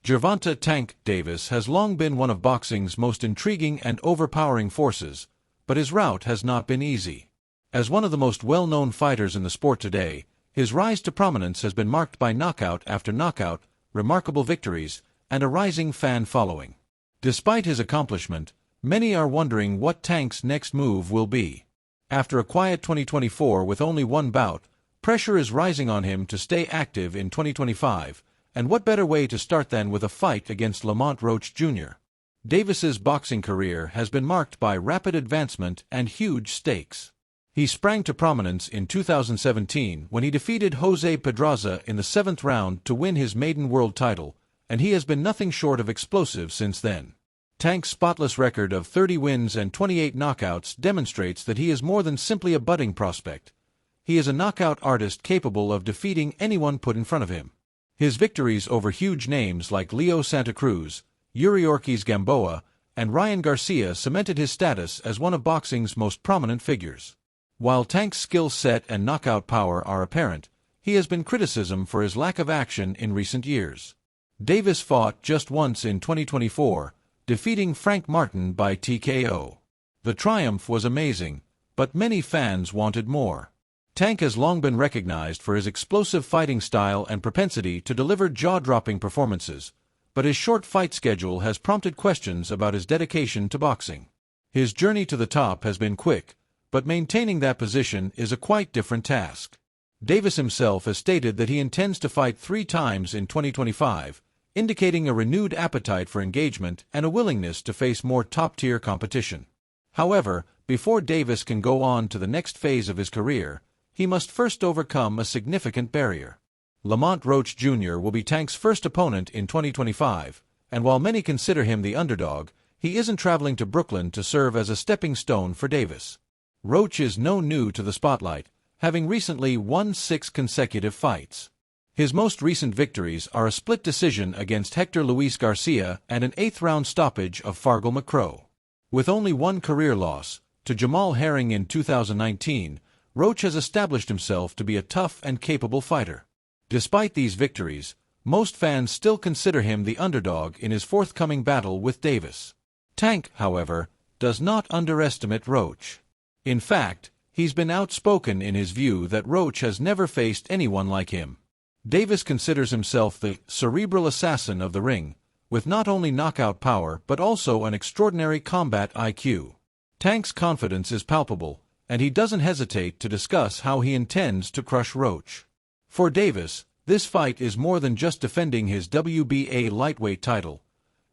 Gervonta "Tank" Davis has long been one of boxing's most intriguing and overpowering forces, but his route has not been easy. As one of the most well-known fighters in the sport today, his rise to prominence has been marked by knockout after knockout, remarkable victories, and a rising fan following. Despite his accomplishment, many are wondering what Tank's next move will be. After a quiet 2024 with only one bout, pressure is rising on him to stay active in 2025, and what better way to start than with a fight against Lamont Roach Jr. Davis's boxing career has been marked by rapid advancement and huge stakes. He sprang to prominence in 2017 when he defeated Jose Pedraza in the 7th round to win his maiden world title, and he has been nothing short of explosive since then. Tank's spotless record of 30 wins and 28 knockouts demonstrates that he is more than simply a budding prospect. He is a knockout artist capable of defeating anyone put in front of him. His victories over huge names like Leo Santa Cruz, Yuri Ortiz Gamboa, and Ryan Garcia cemented his status as one of boxing's most prominent figures. While Tank's skill set and knockout power are apparent, he has been criticized for his lack of action in recent years. Davis fought just once in 2024, defeating Frank Martin by TKO. The triumph was amazing, but many fans wanted more. Tank has long been recognized for his explosive fighting style and propensity to deliver jaw-dropping performances, but his short fight schedule has prompted questions about his dedication to boxing. His journey to the top has been quick, but maintaining that position is a quite different task. Davis himself has stated that he intends to fight 3 times in 2025, indicating a renewed appetite for engagement and a willingness to face more top-tier competition. However, before Davis can go on to the next phase of his career, he must first overcome a significant barrier. Lamont Roach Jr. will be Tank's first opponent in 2025, and while many consider him the underdog, he isn't traveling to Brooklyn to serve as a stepping stone for Davis. Roach is no new to the spotlight, having recently won 6 consecutive fights. His most recent victories are a split decision against Hector Luis Garcia and an 8th-round stoppage of Fargal McCrow. With only one career loss, to Jamal Herring in 2019, Roach has established himself to be a tough and capable fighter. Despite these victories, most fans still consider him the underdog in his forthcoming battle with Davis. Tank, however, does not underestimate Roach. In fact, he's been outspoken in his view that Roach has never faced anyone like him. Davis considers himself the cerebral assassin of the ring, with not only knockout power but also an extraordinary combat IQ. Tank's confidence is palpable, and he doesn't hesitate to discuss how he intends to crush Roach. For Davis, this fight is more than just defending his WBA lightweight title.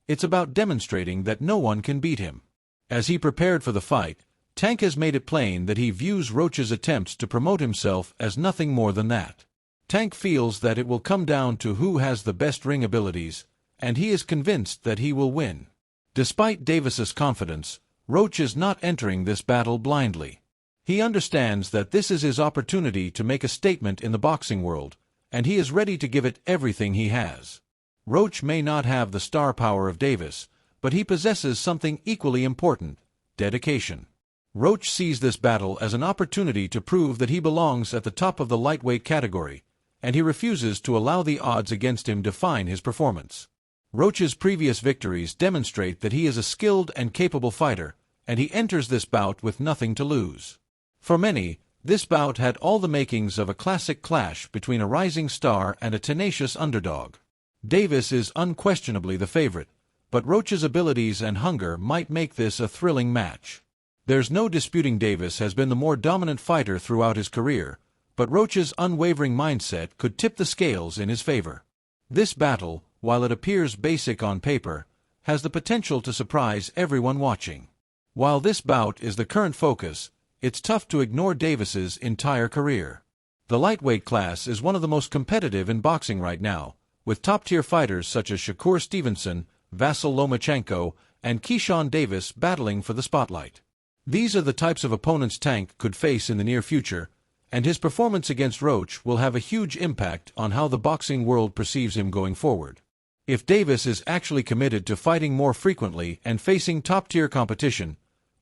It's about demonstrating that no one can beat him. As he prepared for the fight, Tank has made it plain that he views Roach's attempts to promote himself as nothing more than that. Tank feels that it will come down to who has the best ring abilities, and he is convinced that he will win. Despite Davis's confidence, Roach is not entering this battle blindly. He understands that this is his opportunity to make a statement in the boxing world, and he is ready to give it everything he has. Roach may not have the star power of Davis, but he possesses something equally important: dedication. Roach sees this battle as an opportunity to prove that he belongs at the top of the lightweight category, and he refuses to allow the odds against him define his performance. Roach's previous victories demonstrate that he is a skilled and capable fighter, and he enters this bout with nothing to lose. For many, this bout had all the makings of a classic clash between a rising star and a tenacious underdog. Davis is unquestionably the favorite, but Roach's abilities and hunger might make this a thrilling match. There's no disputing Davis has been the more dominant fighter throughout his career, but Roach's unwavering mindset could tip the scales in his favor. This battle, while it appears basic on paper, has the potential to surprise everyone watching. While this bout is the current focus, it's tough to ignore Davis's entire career. The lightweight class is one of the most competitive in boxing right now, with top-tier fighters such as Shakur Stevenson, Vasyl Lomachenko, and Keyshawn Davis battling for the spotlight. These are the types of opponents Tank could face in the near future, and his performance against Roach will have a huge impact on how the boxing world perceives him going forward. If Davis is actually committed to fighting more frequently and facing top-tier competition,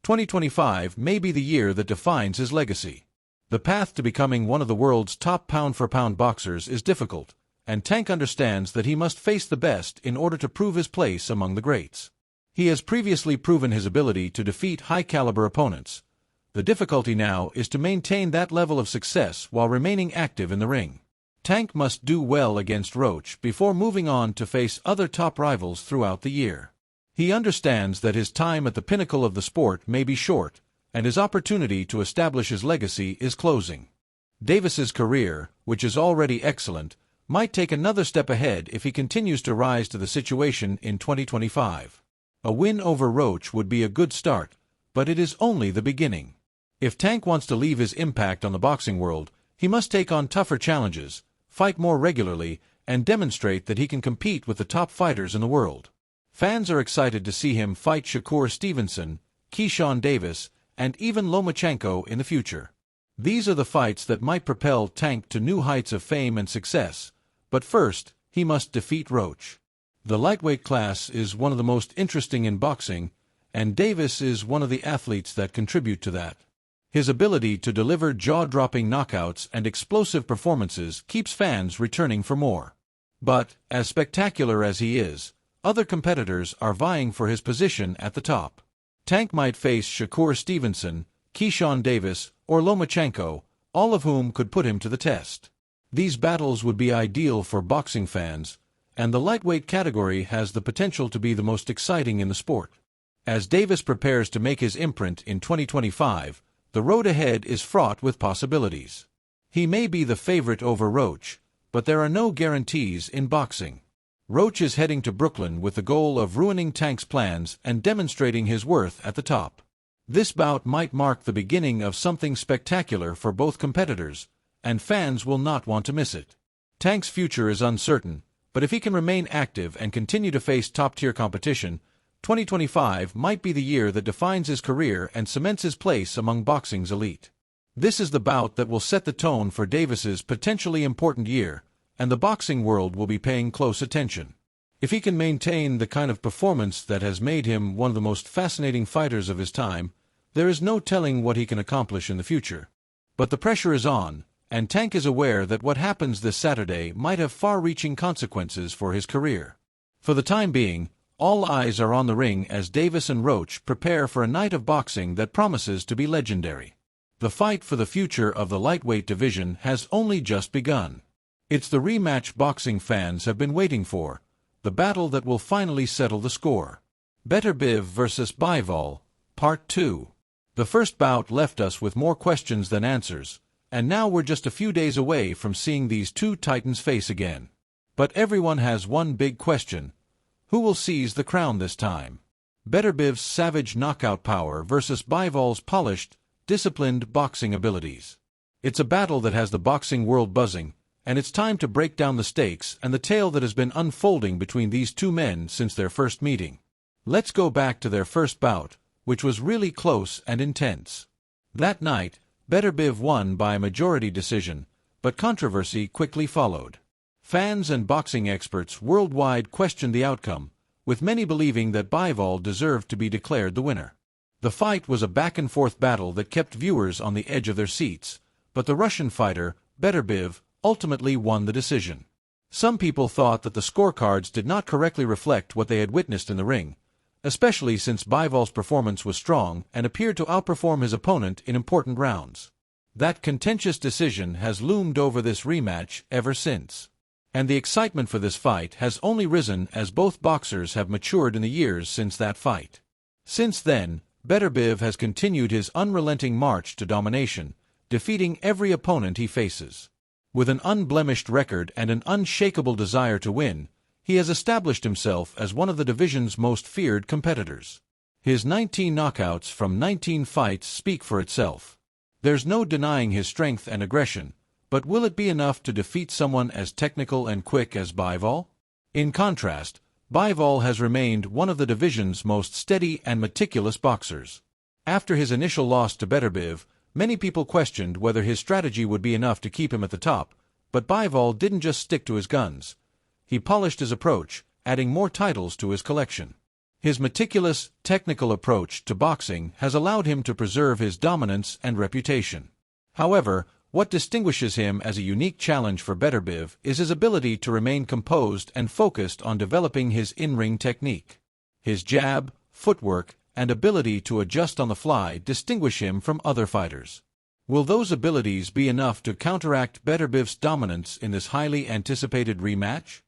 2025 may be the year that defines his legacy. The path to becoming one of the world's top pound-for-pound boxers is difficult, and Tank understands that he must face the best in order to prove his place among the greats. He has previously proven his ability to defeat high-caliber opponents. The difficulty now is to maintain that level of success while remaining active in the ring. Tank must do well against Roach before moving on to face other top rivals throughout the year. He understands that his time at the pinnacle of the sport may be short, and his opportunity to establish his legacy is closing. Davis's career, which is already excellent, might take another step ahead if he continues to rise to the situation in 2025. A win over Roach would be a good start, but it is only the beginning. If Tank wants to leave his impact on the boxing world, he must take on tougher challenges, fight more regularly, and demonstrate that he can compete with the top fighters in the world. Fans are excited to see him fight Shakur Stevenson, Keyshawn Davis, and even Lomachenko in the future. These are the fights that might propel Tank to new heights of fame and success, but first, he must defeat Roach. The lightweight class is one of the most interesting in boxing, and Davis is one of the athletes that contribute to that. His ability to deliver jaw-dropping knockouts and explosive performances keeps fans returning for more. But, as spectacular as he is, other competitors are vying for his position at the top. Tank might face Shakur Stevenson, Keyshawn Davis, or Lomachenko, all of whom could put him to the test. These battles would be ideal for boxing fans, and the lightweight category has the potential to be the most exciting in the sport. As Davis prepares to make his imprint in 2025, the road ahead is fraught with possibilities. He may be the favorite over Roach, but there are no guarantees in boxing. Roach is heading to Brooklyn with the goal of ruining Tank's plans and demonstrating his worth at the top. This bout might mark the beginning of something spectacular for both competitors, and fans will not want to miss it. Tank's future is uncertain, but if he can remain active and continue to face top-tier competition, 2025 might be the year that defines his career and cements his place among boxing's elite. This is the bout that will set the tone for Davis's potentially important year, and the boxing world will be paying close attention. If he can maintain the kind of performance that has made him one of the most fascinating fighters of his time, there is no telling what he can accomplish in the future. But the pressure is on, and Tank is aware that what happens this Saturday might have far-reaching consequences for his career. For the time being, all eyes are on the ring as Davis and Roach prepare for a night of boxing that promises to be legendary. The fight for the future of the lightweight division has only just begun. It's the rematch boxing fans have been waiting for, the battle that will finally settle the score. Beterbiev versus Bivol, Part 2. The first bout left us with more questions than answers, and now we're just a few days away from seeing these two titans face again. But everyone has one big question. Who will seize the crown this time? Beterbiev's savage knockout power versus Bivol's polished, disciplined boxing abilities. It's a battle that has the boxing world buzzing, and it's time to break down the stakes and the tale that has been unfolding between these two men since their first meeting. Let's go back to their first bout, which was really close and intense. That night, Beterbiev won by a majority decision, but controversy quickly followed. Fans and boxing experts worldwide questioned the outcome, with many believing that Bivol deserved to be declared the winner. The fight was a back-and-forth battle that kept viewers on the edge of their seats, but the Russian fighter, Beterbiev, ultimately won the decision. Some people thought that the scorecards did not correctly reflect what they had witnessed in the ring, especially since Bivol's performance was strong and appeared to outperform his opponent in important rounds. That contentious decision has loomed over this rematch ever since. And the excitement for this fight has only risen as both boxers have matured in the years since that fight. Since then, Beterbiev has continued his unrelenting march to domination, defeating every opponent he faces. With an unblemished record and an unshakable desire to win, he has established himself as one of the division's most feared competitors. His 19 knockouts from 19 fights speak for itself. There's no denying his strength and aggression, but will it be enough to defeat someone as technical and quick as Bivol? In contrast, Bivol has remained one of the division's most steady and meticulous boxers. After his initial loss to Beterbiev, many people questioned whether his strategy would be enough to keep him at the top, but Bivol didn't just stick to his guns. He polished his approach, adding more titles to his collection. His meticulous, technical approach to boxing has allowed him to preserve his dominance and reputation. However, What distinguishes him as a unique challenge for Beterbiev is his ability to remain composed and focused on developing his in-ring technique. His jab, footwork, and ability to adjust on the fly distinguish him from other fighters. Will those abilities be enough to counteract Beterbiev's dominance in this highly anticipated rematch?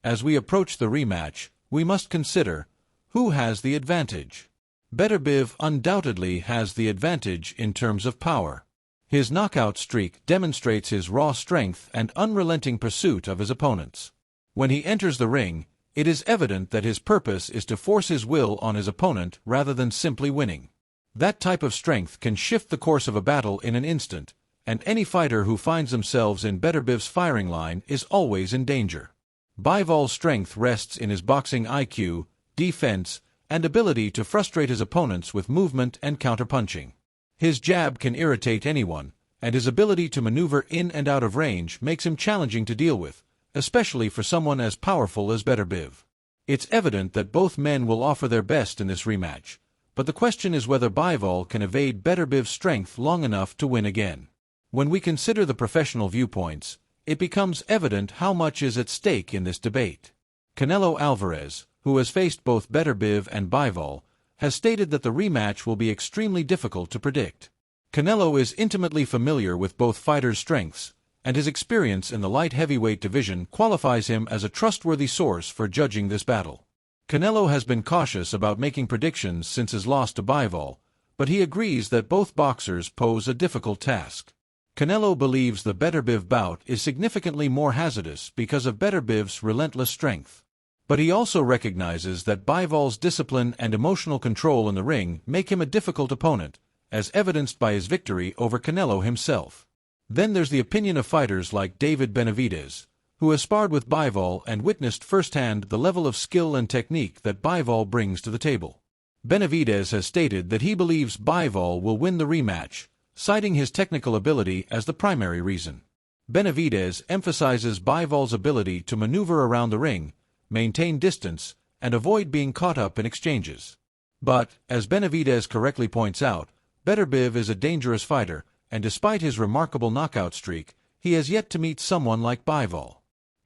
As we approach the rematch, we must consider who has the advantage. Beterbiev undoubtedly has the advantage in terms of power. His knockout streak demonstrates his raw strength and unrelenting pursuit of his opponents. When he enters the ring, it is evident that his purpose is to force his will on his opponent rather than simply winning. That type of strength can shift the course of a battle in an instant, and any fighter who finds themselves in Beterbiev's firing line is always in danger. Bivol's strength rests in his boxing IQ, defense, and ability to frustrate his opponents with movement and counterpunching. His jab can irritate anyone, and his ability to maneuver in and out of range makes him challenging to deal with, especially for someone as powerful as Beterbiev. It's evident that both men will offer their best in this rematch, but the question is whether Bivol can evade Beterbiev's strength long enough to win again. When we consider the professional viewpoints, it becomes evident how much is at stake in this debate. Canelo Alvarez, who has faced both Beterbiev and Bivol, has stated that the rematch will be extremely difficult to predict. Canelo is intimately familiar with both fighters' strengths, and his experience in the light heavyweight division qualifies him as a trustworthy source for judging this battle. Canelo has been cautious about making predictions since his loss to Bivol, but he agrees that both boxers pose a difficult task. Canelo believes the Beterbiev bout is significantly more hazardous because of Beterbiev's relentless strength. But he also recognizes that Bivol's discipline and emotional control in the ring make him a difficult opponent, as evidenced by his victory over Canelo himself. Then there's the opinion of fighters like David Benavidez, who has sparred with Bivol and witnessed firsthand the level of skill and technique that Bivol brings to the table. Benavidez has stated that he believes Bivol will win the rematch, citing his technical ability as the primary reason. Benavidez emphasizes Bivol's ability to maneuver around the ring, maintain distance, and avoid being caught up in exchanges. But, as Benavidez correctly points out, Beterbiev is a dangerous fighter, and despite his remarkable knockout streak, he has yet to meet someone like Bivol.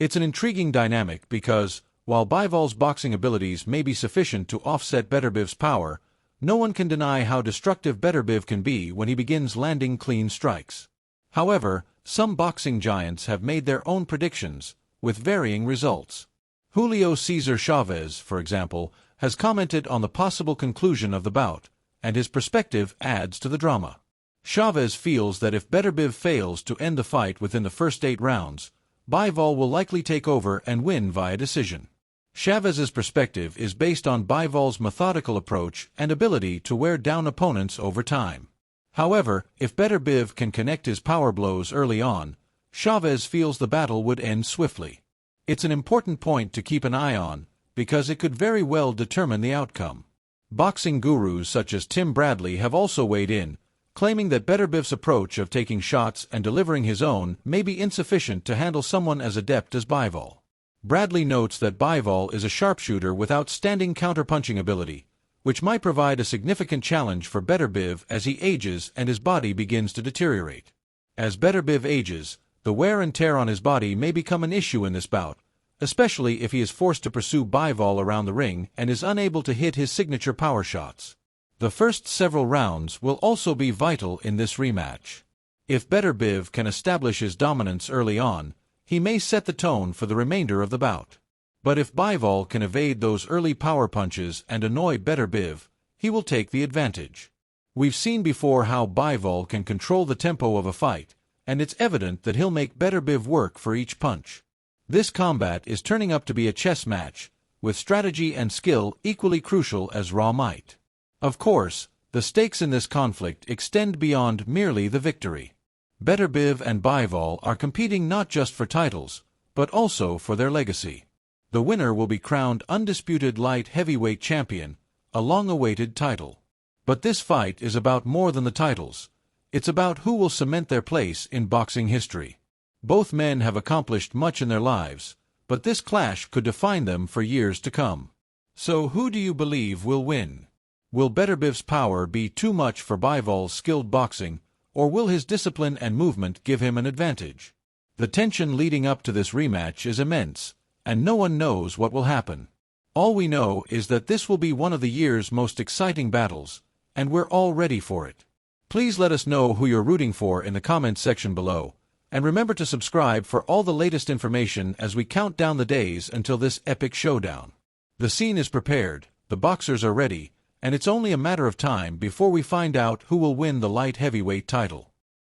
It's an intriguing dynamic because, while Bivol's boxing abilities may be sufficient to offset Beterbiev's power, no one can deny how destructive Beterbiev can be when he begins landing clean strikes. However, some boxing giants have made their own predictions, with varying results. Julio Cesar Chavez, for example, has commented on the possible conclusion of the bout, and his perspective adds to the drama. Chavez feels that if Beterbiev fails to end the fight within the first 8 rounds, Bivol will likely take over and win via decision. Chavez's perspective is based on Bivol's methodical approach and ability to wear down opponents over time. However, if Beterbiev can connect his power blows early on, Chavez feels the battle would end swiftly. It's an important point to keep an eye on, because it could very well determine the outcome. Boxing gurus such as Tim Bradley have also weighed in, claiming that Beterbiev's approach of taking shots and delivering his own may be insufficient to handle someone as adept as Bivol. Bradley notes that Bivol is a sharpshooter with outstanding counterpunching ability, which might provide a significant challenge for Beterbiev as he ages and his body begins to deteriorate. As Beterbiev ages, the wear and tear on his body may become an issue in this bout, especially if he is forced to pursue Bivol around the ring and is unable to hit his signature power shots. The first several rounds will also be vital in this rematch. If Beterbiev can establish his dominance early on, he may set the tone for the remainder of the bout. But if Bivol can evade those early power punches and annoy Beterbiev, he will take the advantage. We've seen before how Bivol can control the tempo of a fight, and it's evident that he'll make Beterbiev work for each punch. This combat is turning up to be a chess match, with strategy and skill equally crucial as raw might. Of course, the stakes in this conflict extend beyond merely the victory. Beterbiev and Bivol are competing not just for titles, but also for their legacy. The winner will be crowned undisputed light heavyweight champion, a long-awaited title. But this fight is about more than the titles. It's about who will cement their place in boxing history. Both men have accomplished much in their lives, but this clash could define them for years to come. So who do you believe will win? Will Beterbiev's power be too much for Bivol's skilled boxing, or will his discipline and movement give him an advantage? The tension leading up to this rematch is immense, and no one knows what will happen. All we know is that this will be one of the year's most exciting battles, and we're all ready for it. Please let us know who you're rooting for in the comments section below, and remember to subscribe for all the latest information as we count down the days until this epic showdown. The scene is prepared, the boxers are ready, and it's only a matter of time before we find out who will win the light heavyweight title.